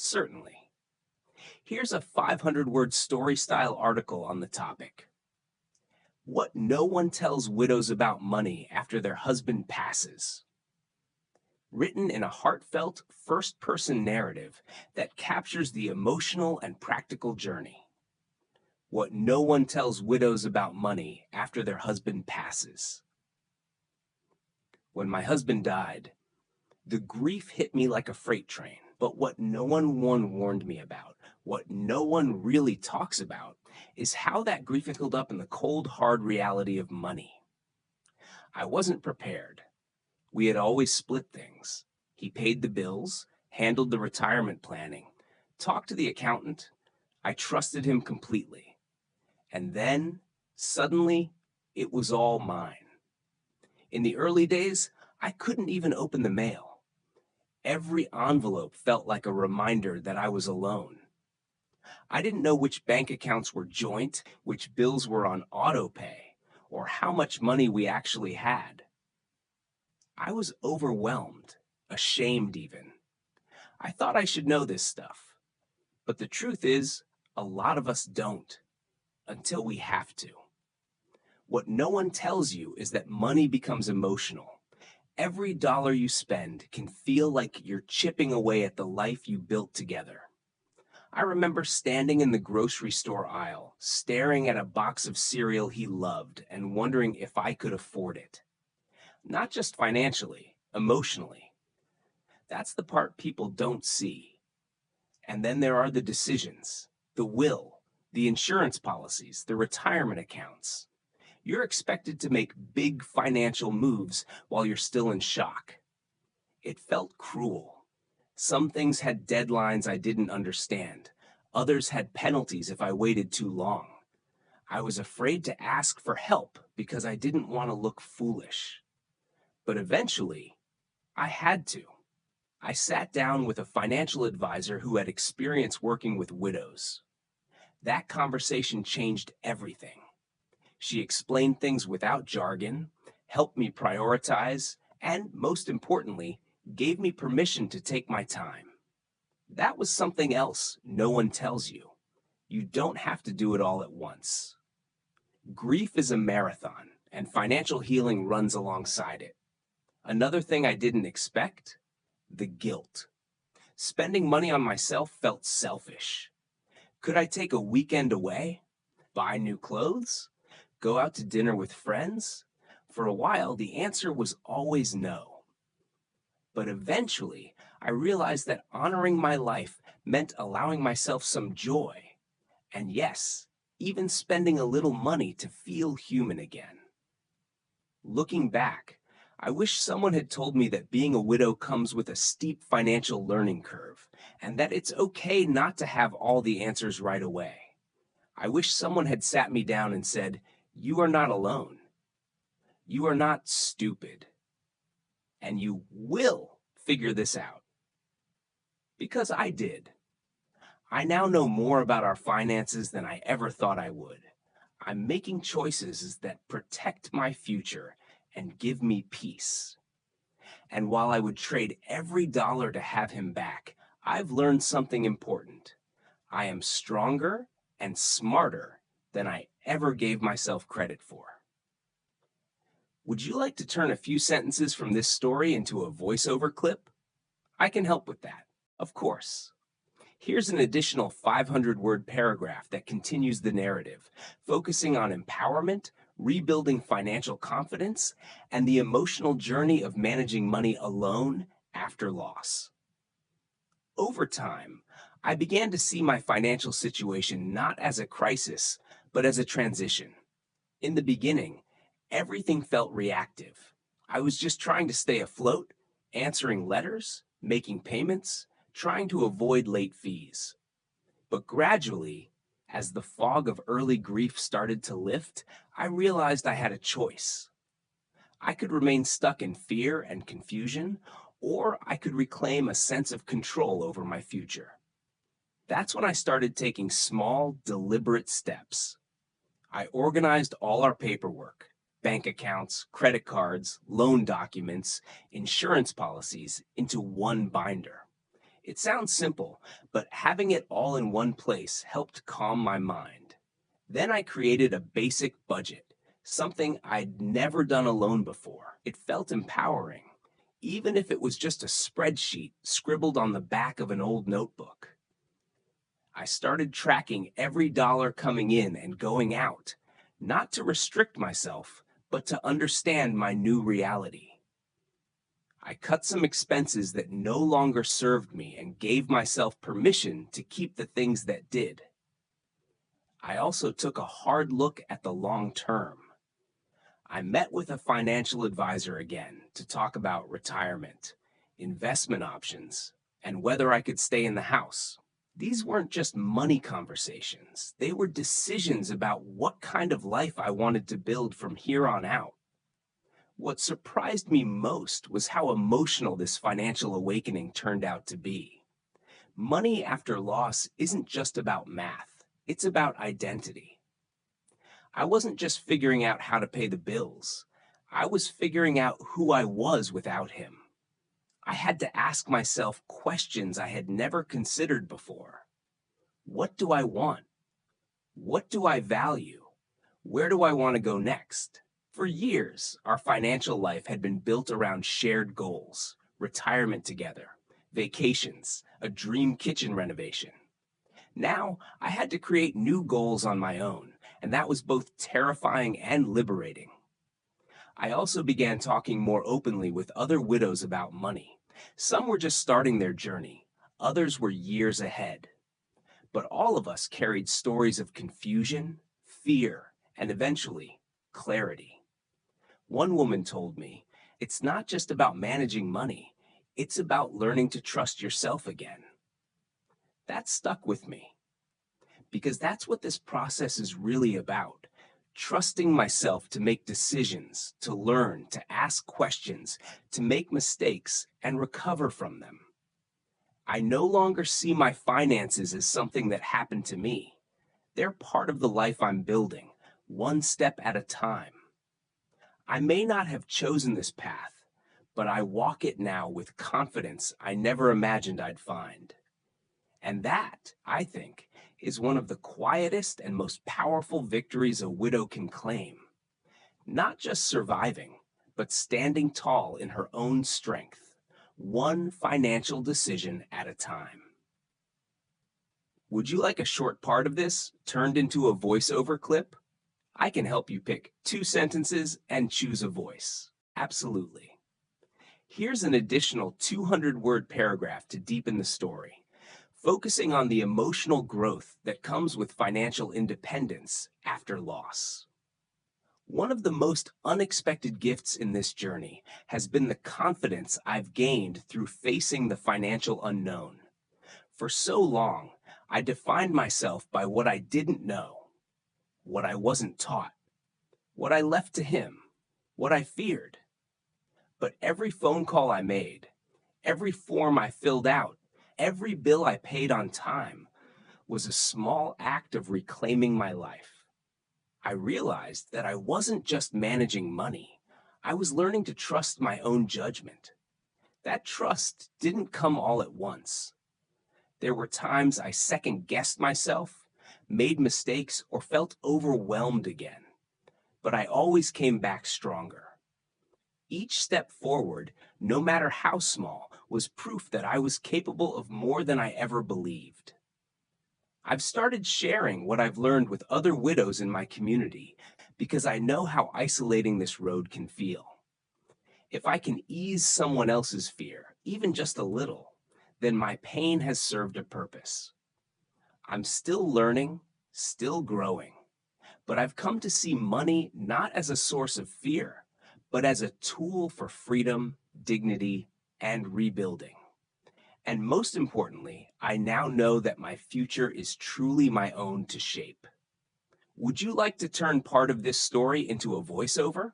Certainly. Here's a 500-word story-style article on the topic. What no one tells widows about money after their husband passes. Written in a heartfelt, first-person narrative that captures the emotional and practical journey. What no one tells widows about money after their husband passes. When my husband died, the grief hit me like a freight train. But what no one warned me about, what no one really talks about, is how that grief nickled up in the cold, hard reality of money. I wasn't prepared. We had always split things. He paid the bills, handled the retirement planning, talked to the accountant. I trusted him completely. And then, suddenly, it was all mine. In the early days, I couldn't even open the mail. Every envelope felt like a reminder that I was alone. I didn't know which bank accounts were joint, which bills were on auto pay, or how much money we actually had. I was overwhelmed, ashamed even. I thought I should know this stuff. But the truth is, a lot of us don't, until we have to. What no one tells you is that money becomes emotional. Every dollar you spend can feel like you're chipping away at the life you built together. I remember standing in the grocery store aisle, staring at a box of cereal he loved and wondering if I could afford it. Not just financially, emotionally. That's the part people don't see. And then there are the decisions, the will, the insurance policies, the retirement accounts. You're expected to make big financial moves while you're still in shock. It felt cruel. Some things had deadlines I didn't understand. Others had penalties if I waited too long. I was afraid to ask for help because I didn't want to look foolish. But eventually, I had to. I sat down with a financial advisor who had experience working with widows. That conversation changed everything. She explained things without jargon, helped me prioritize, and most importantly, gave me permission to take my time. That was something else no one tells you. You don't have to do it all at once. Grief is a marathon, and financial healing runs alongside it. Another thing I didn't expect, the guilt. Spending money on myself felt selfish. Could I take a weekend away? Buy new clothes? Go out to dinner with friends? For a while, the answer was always no. But eventually, I realized that honoring my life meant allowing myself some joy. And yes, even spending a little money to feel human again. Looking back, I wish someone had told me that being a widow comes with a steep financial learning curve, and that it's okay not to have all the answers right away. I wish someone had sat me down and said, "You are not alone. You are not stupid. And you will figure this out." Because I did. I now know more about our finances than I ever thought I would. I'm making choices that protect my future and give me peace. And while I would trade every dollar to have him back, I've learned something important. I am stronger and smarter than I ever gave myself credit for. Would you like to turn a few sentences from this story into a voiceover clip? I can help with that, of course. Here's an additional 500-word paragraph that continues the narrative, focusing on empowerment, rebuilding financial confidence, and the emotional journey of managing money alone after loss. Over time, I began to see my financial situation not as a crisis, but as a transition. In the beginning, everything felt reactive. I was just trying to stay afloat, answering letters, making payments, trying to avoid late fees. But gradually, as the fog of early grief started to lift, I realized I had a choice. I could remain stuck in fear and confusion, or I could reclaim a sense of control over my future. That's when I started taking small, deliberate steps. I organized all our paperwork, bank accounts, credit cards, loan documents, insurance policies into one binder. It sounds simple, but having it all in one place helped calm my mind. Then I created a basic budget, something I'd never done alone before. It felt empowering, even if it was just a spreadsheet scribbled on the back of an old notebook. I started tracking every dollar coming in and going out, not to restrict myself, but to understand my new reality. I cut some expenses that no longer served me and gave myself permission to keep the things that did. I also took a hard look at the long term. I met with a financial advisor again to talk about retirement, investment options, and whether I could stay in the house. These weren't just money conversations. They were decisions about what kind of life I wanted to build from here on out. What surprised me most was how emotional this financial awakening turned out to be. Money after loss isn't just about math, it's about identity. I wasn't just figuring out how to pay the bills, I was figuring out who I was without him. I had to ask myself questions I had never considered before. What do I want? What do I value? Where do I want to go next? For years, our financial life had been built around shared goals, retirement together, vacations, a dream kitchen renovation. Now, I had to create new goals on my own, and that was both terrifying and liberating. I also began talking more openly with other widows about money. Some were just starting their journey, others were years ahead. But all of us carried stories of confusion, fear, and eventually, clarity. One woman told me, it's not just about managing money, it's about learning to trust yourself again. That stuck with me, because that's what this process is really about. Trusting myself to make decisions, to learn, to ask questions, to make mistakes, and recover from them. I no longer see my finances as something that happened to me. They're part of the life I'm building, one step at a time. I may not have chosen this path, but I walk it now with confidence I never imagined I'd find. And that, I think, is one of the quietest and most powerful victories a widow can claim. Not just surviving, but standing tall in her own strength, one financial decision at a time. Would you like a short part of this turned into a voiceover clip? I can help you pick 2 sentences and choose a voice. Absolutely. Here's an additional 200-word paragraph to deepen the story, focusing on the emotional growth that comes with financial independence after loss. One of the most unexpected gifts in this journey has been the confidence I've gained through facing the financial unknown. For so long, I defined myself by what I didn't know, what I wasn't taught, what I left to him, what I feared. But every phone call I made, every form I filled out, every bill I paid on time was a small act of reclaiming my life. I realized that I wasn't just managing money. I was learning to trust my own judgment. That trust didn't come all at once. There were times I second-guessed myself, made mistakes, or felt overwhelmed again. But I always came back stronger. Each step forward, no matter how small, was proof that I was capable of more than I ever believed. I've started sharing what I've learned with other widows in my community because I know how isolating this road can feel. If I can ease someone else's fear, even just a little, then my pain has served a purpose. I'm still learning, still growing, but I've come to see money not as a source of fear, but as a tool for freedom, dignity, and rebuilding. And most importantly, I now know that my future is truly my own to shape. Would you like to turn part of this story into a voiceover?